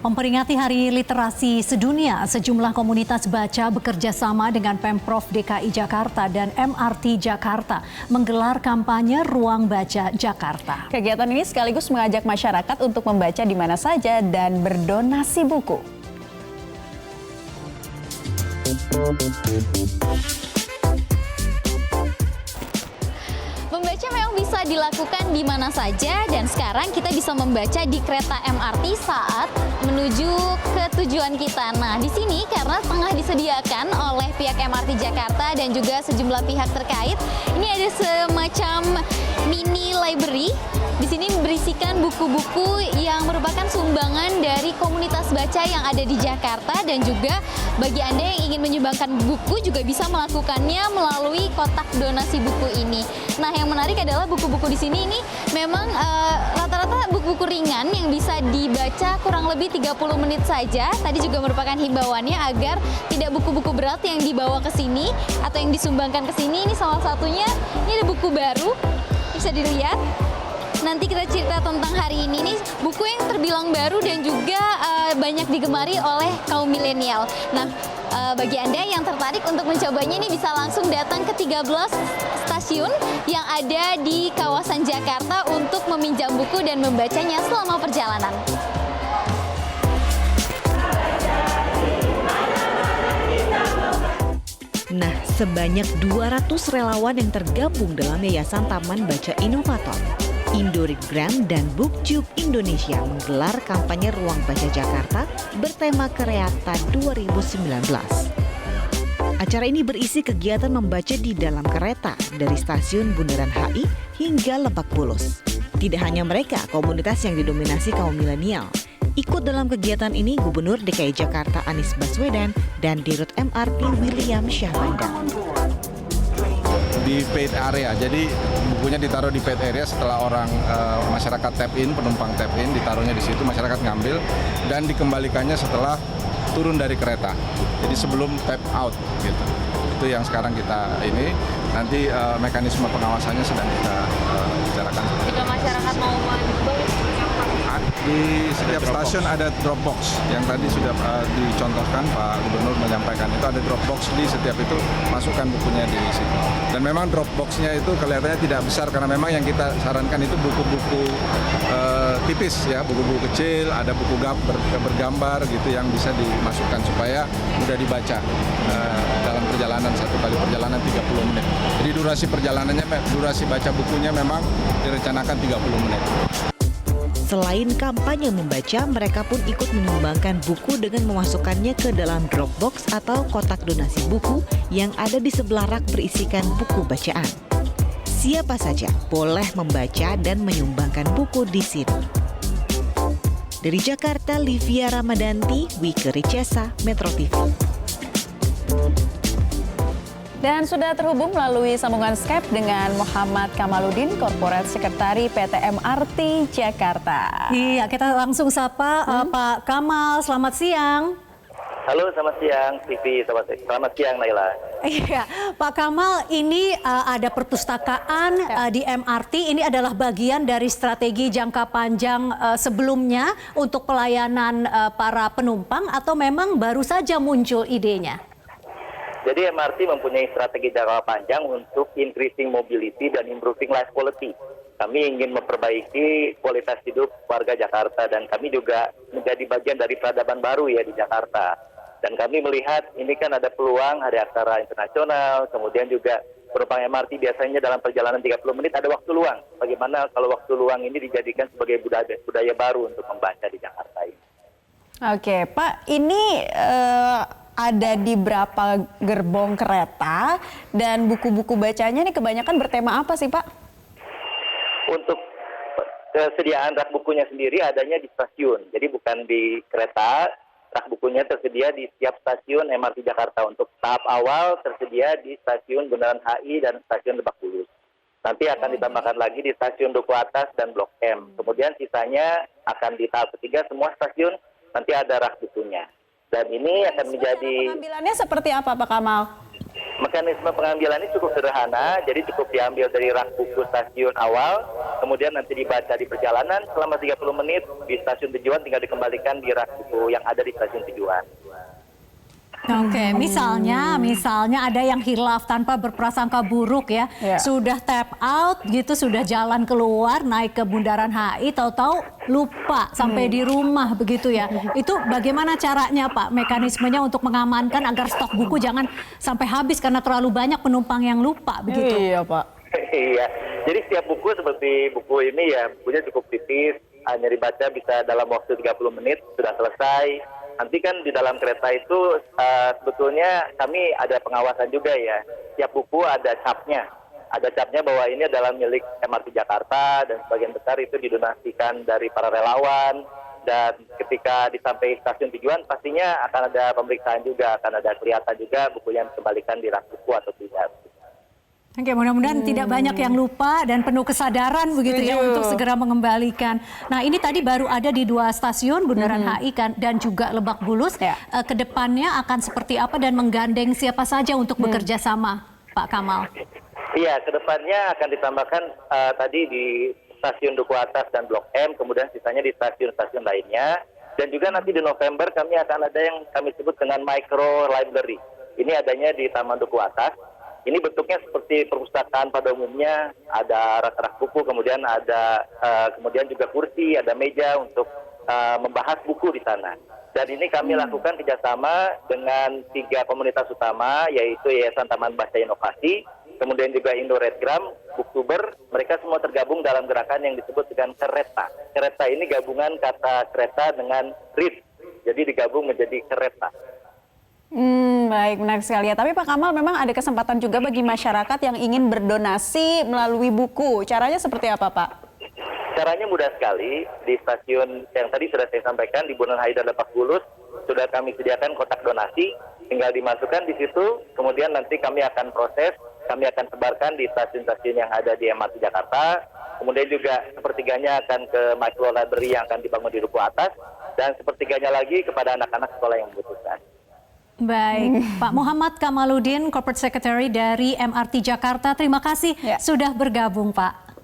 Memperingati Hari Literasi Sedunia, sejumlah komunitas baca bekerja sama dengan Pemprov DKI Jakarta dan MRT Jakarta menggelar kampanye Ruang Baca Jakarta. Kegiatan ini sekaligus mengajak masyarakat untuk membaca di mana saja dan berdonasi buku. Membaca memang bisa dilakukan di mana saja dan sekarang kita bisa membaca di kereta MRT saat menuju ke tujuan kita. Nah, di sini karena tengah disediakan oleh pihak MRT Jakarta dan juga sejumlah pihak terkait, ini ada semacam mini library. Di sini berisikan buku-buku yang merupakan sumbangan dari komunitas baca yang ada di Jakarta, dan juga bagi Anda yang ingin menyumbangkan buku juga bisa melakukannya melalui kotak donasi buku ini. Nah, yang menarik adalah buku-buku di sini ini memang rata-rata buku-buku ringan yang bisa dibaca kurang lebih 30 menit saja. Tadi juga merupakan himbauannya agar tidak buku-buku berat yang dibawa ke sini atau yang disumbangkan ke sini. Ini salah satunya, ini ada buku baru, bisa dilihat. Nanti kita cerita tentang hari ini nih, buku yang terbilang baru dan juga banyak digemari oleh kaum milenial. Nah, bagi Anda yang tertarik untuk mencobanya ini bisa langsung datang ke 13 stasiun yang ada di kawasan Jakarta untuk meminjam buku dan membacanya selama perjalanan. Nah, sebanyak 200 relawan yang tergabung dalam Yayasan Taman Baca Inovator, Indoreadgram dan BookTube Indonesia menggelar kampanye Ruang Baca Jakarta bertema Kreata 2019. Acara ini berisi kegiatan membaca di dalam kereta dari stasiun Bundaran HI hingga Lebak Bulus. Tidak hanya mereka, komunitas yang didominasi kaum milenial. Ikut dalam kegiatan ini Gubernur DKI Jakarta Anies Baswedan dan Dirut MRT William Syahbandar. Di paid area, jadi bukunya ditaruh di paid area setelah orang masyarakat tap in, penumpang tap in, ditaruhnya di situ, masyarakat ngambil dan dikembalikannya setelah turun dari kereta. Jadi sebelum tap out gitu. Itu yang sekarang kita ini, nanti mekanisme pengawasannya sedang kita bicarakan. Jika masyarakat mau Di setiap stasiun ada Dropbox yang tadi sudah dicontohkan Pak Gubernur menyampaikan, itu ada Dropbox di setiap itu, masukkan bukunya di situ. Dan memang Dropbox-nya itu kelihatannya tidak besar karena memang yang kita sarankan itu buku-buku tipis ya, buku-buku kecil, ada buku bergambar gitu yang bisa dimasukkan supaya mudah dibaca dalam perjalanan, satu kali perjalanan 30 menit. Jadi durasi baca bukunya memang direncanakan 30 menit. Selain kampanye membaca, mereka pun ikut menyumbangkan buku dengan memasukkannya ke dalam Dropbox atau kotak donasi buku yang ada di sebelah rak berisikan buku bacaan. Siapa saja boleh membaca dan menyumbangkan buku di sini. Dari Jakarta, Livia Ramadanti, Wike Ricesa, Metro TV. Dan sudah terhubung melalui sambungan Skype dengan Muhammad Kamaludin, Corporate Secretary PT MRT Jakarta. Iya, kita langsung sapa Pak Kamal, selamat siang. Halo, selamat siang, TV. Selamat siang, Naila. Iya, Pak Kamal, ini ada perpustakaan di MRT. Ini adalah bagian dari strategi jangka panjang sebelumnya untuk pelayanan para penumpang, atau memang baru saja muncul idenya? Jadi MRT mempunyai strategi jangka panjang untuk increasing mobility dan improving life quality. Kami ingin memperbaiki kualitas hidup warga Jakarta dan kami juga menjadi bagian dari peradaban baru ya di Jakarta. Dan kami melihat ini kan ada peluang Hari Aksara Internasional, kemudian juga penumpang MRT biasanya dalam perjalanan 30 menit ada waktu luang. Bagaimana kalau waktu luang ini dijadikan sebagai budaya baru untuk membaca di Jakarta ini? Oke, Pak, ini ada di berapa gerbong kereta dan buku-buku bacanya ini kebanyakan bertema apa sih, Pak? Untuk kesediaan rak bukunya sendiri adanya di stasiun, jadi bukan di kereta. Rak bukunya tersedia di setiap stasiun MRT Jakarta. Untuk tahap awal tersedia di stasiun Bundaran HI dan stasiun Lebak Bulus. Nanti akan ditambahkan lagi di stasiun Duku Atas dan Blok M. Kemudian sisanya akan di tahap ketiga semua stasiun nanti ada rak bukunya. Dan ini akan menjadi... Pengambilannya seperti apa, Pak Kamal? Mekanisme pengambilan ini cukup sederhana, jadi cukup diambil dari rak buku stasiun awal, kemudian nanti dibaca di perjalanan selama 30 menit, di stasiun tujuan tinggal dikembalikan di rak buku yang ada di stasiun tujuan. Oke, misalnya ada yang hilaf tanpa berprasangka buruk ya, sudah tap out gitu, sudah jalan keluar, naik ke Bundaran HI, tahu-tahu lupa sampai di rumah begitu ya. Itu bagaimana caranya Pak, mekanismenya untuk mengamankan agar stok buku jangan sampai habis karena terlalu banyak penumpang yang lupa begitu? Iya Pak. Iya, jadi setiap buku seperti buku ini ya, bukunya cukup tipis, hanya dibaca bisa dalam waktu 30 menit, sudah selesai. Nanti kan di dalam kereta itu sebetulnya kami ada pengawasan juga ya. Tiap buku ada capnya. Ada capnya bahwa ini adalah milik MRT Jakarta dan sebagian besar itu didonasikan dari para relawan. Dan ketika disampai stasiun tujuan pastinya akan ada pemeriksaan juga, akan ada kelihatan juga buku yang dikembalikan di rak buku atau tidak. Oke, mudah-mudahan tidak banyak yang lupa dan penuh kesadaran begitu ya untuk segera mengembalikan. Nah, ini tadi baru ada di 2 stasiun, Bundaran HI dan juga Lebak Bulus. Kedepannya akan seperti apa dan menggandeng siapa saja untuk bekerja sama, Pak Kamal? Iya, kedepannya akan ditambahkan tadi di stasiun Duku Atas dan Blok M, kemudian sisanya di stasiun-stasiun lainnya. Dan juga nanti di November kami akan ada yang kami sebut dengan micro library. Ini adanya di Taman Duku Atas. Ini bentuknya seperti perpustakaan pada umumnya, ada rak-rak buku, kemudian ada kemudian juga kursi, ada meja untuk membahas buku di sana. Dan ini kami lakukan kerjasama dengan 3 komunitas utama, yaitu Yayasan Taman Baca Inovasi, kemudian juga Indo Redgram, Booktuber. Mereka semua tergabung dalam gerakan yang disebut dengan kereta. Kereta ini gabungan kata kereta dengan read, jadi digabung menjadi kereta. Baik, menarik sekali ya. Tapi Pak Kamal, memang ada kesempatan juga bagi masyarakat yang ingin berdonasi melalui buku. Caranya seperti apa, Pak? Caranya mudah sekali. Di stasiun yang tadi sudah saya sampaikan, di Bundaran HI dan Lebak Bulus, sudah kami sediakan kotak donasi. Tinggal dimasukkan di situ, kemudian nanti kami akan proses, kami akan sebarkan di stasiun-stasiun yang ada di MRT Jakarta. Kemudian juga sepertiganya akan ke micro library yang akan dibangun di Duku Atas, dan sepertiganya lagi kepada anak-anak sekolah yang membutuhkan. Baik, Pak Muhammad Kamaludin, Corporate Secretary dari MRT Jakarta. Terima kasih sudah bergabung, Pak.